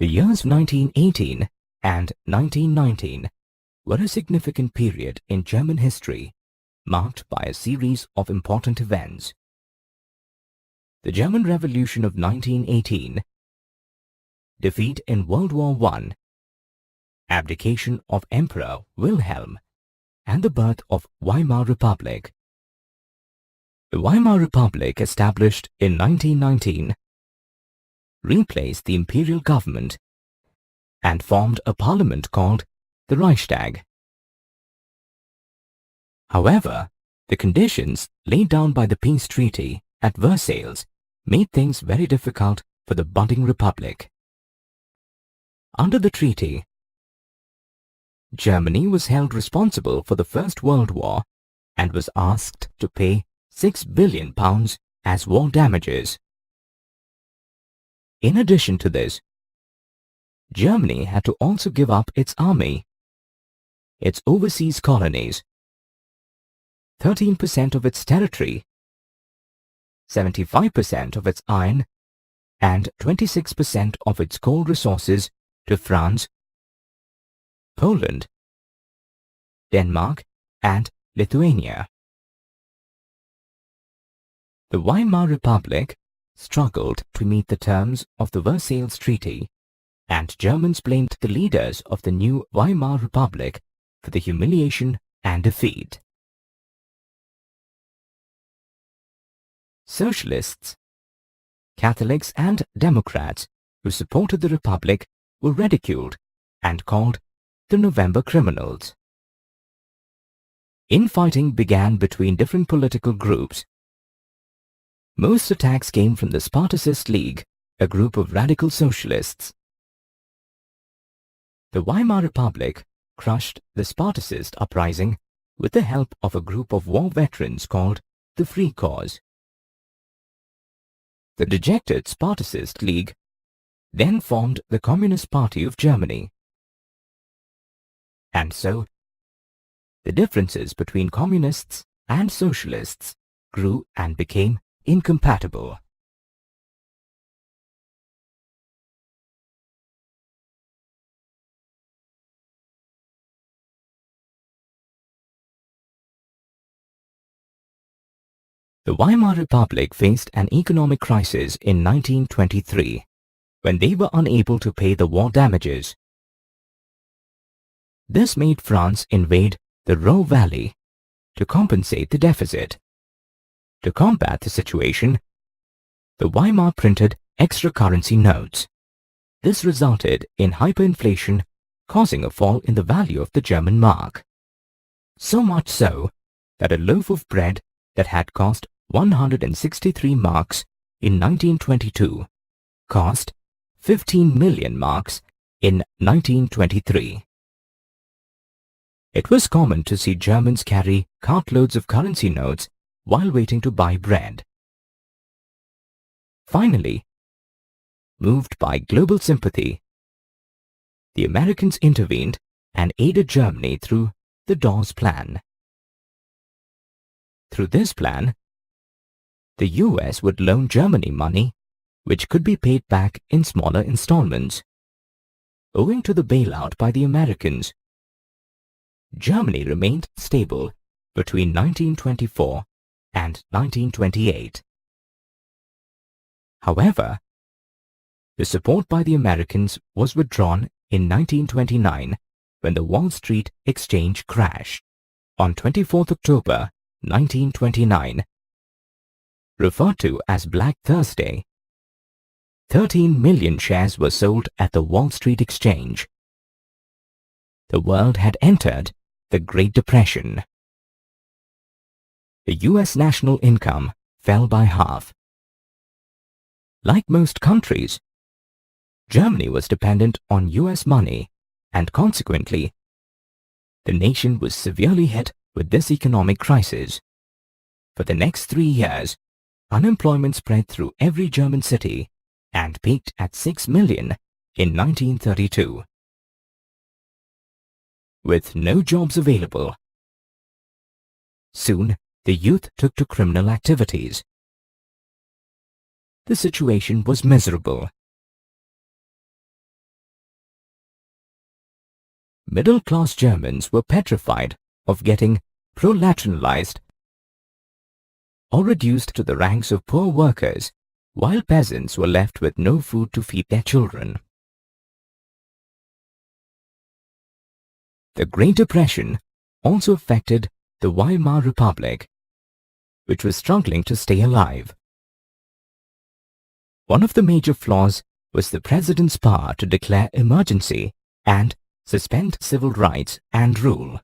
The years 1918 and 1919 were a significant period in German history, marked by a series of important events. The German Revolution of 1918, defeat in World War I, abdication of Emperor Wilhelm, and the birth of Weimar Republic. The Weimar Republic, established in 1919, replaced the imperial government and formed a parliament called the Reichstag. However, the conditions laid down by the peace treaty at Versailles made things very difficult for the budding republic. Under the treaty, Germany was held responsible for the First World War and was asked to pay £6 billion as war damages. In addition to this, Germany had to also give up its army, its overseas colonies, 13% of its territory, 75% of its iron, and 26% of its coal resources to France, Poland, Denmark, and Lithuania. The Weimar Republic struggled to meet the terms of the Versailles Treaty, and Germans blamed the leaders of the new Weimar Republic for the humiliation and defeat. Socialists, Catholics, and Democrats who supported the Republic were ridiculed and called the November criminals. Infighting began between different political groups. Most attacks came from the Spartacist League, a group of radical socialists. The Weimar Republic crushed the Spartacist uprising with the help of a group of war veterans called the Free Cause. The dejected Spartacist League then formed the Communist Party of Germany. And so, the differences between communists and socialists grew and became incompatible. The Weimar Republic faced an economic crisis in 1923 when they were unable to pay the war damages. This made France invade the Ruhr Valley to compensate the deficit. To combat the situation, the Weimar printed extra currency notes. This resulted in hyperinflation, causing a fall in the value of the German mark. So much so that a loaf of bread that had cost 163 marks in 1922 cost 15 million marks in 1923. It was common to see Germans carry cartloads of currency notes while waiting to buy bread. Finally, moved by global sympathy, the Americans intervened and aided Germany through the Dawes Plan. Through this plan, the US would loan Germany money which could be paid back in smaller installments. Owing to the bailout by the Americans, Germany remained stable between 1924 and 1928. However, the support by the Americans was withdrawn in 1929 when the Wall Street Exchange crashed. On 24th October 1929, referred to as Black Thursday, 13 million shares were sold at the Wall Street Exchange. The world had entered the Great Depression. The US national income fell by half. Like most countries, Germany was dependent on US money, and consequently, the nation was severely hit with this economic crisis. For the next 3 years, unemployment spread through every German city and peaked at 6 million in 1932. With no jobs available, soon the youth took to criminal activities. The situation was miserable. middle-class Germans were petrified of getting prolationalized or reduced to the ranks of poor workers, while peasants were left with no food to feed their children. The Great Depression also affected the Weimar Republic, which was struggling to stay alive. One of the major flaws was the president's power to declare emergency and suspend civil rights and rule.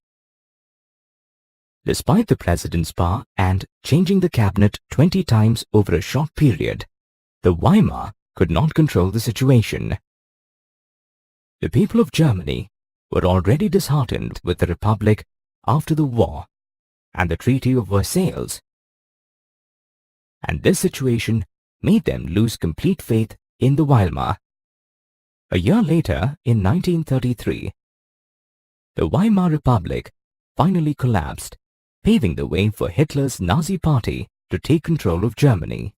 Despite the president's power and changing the cabinet 20 times over a short period, the Weimar could not control the situation. The people of Germany were already disheartened with the Republic after the war and the Treaty of Versailles, and this situation made them lose complete faith in the Weimar. A year later, in 1933, the Weimar Republic finally collapsed, paving the way for Hitler's Nazi Party to take control of Germany.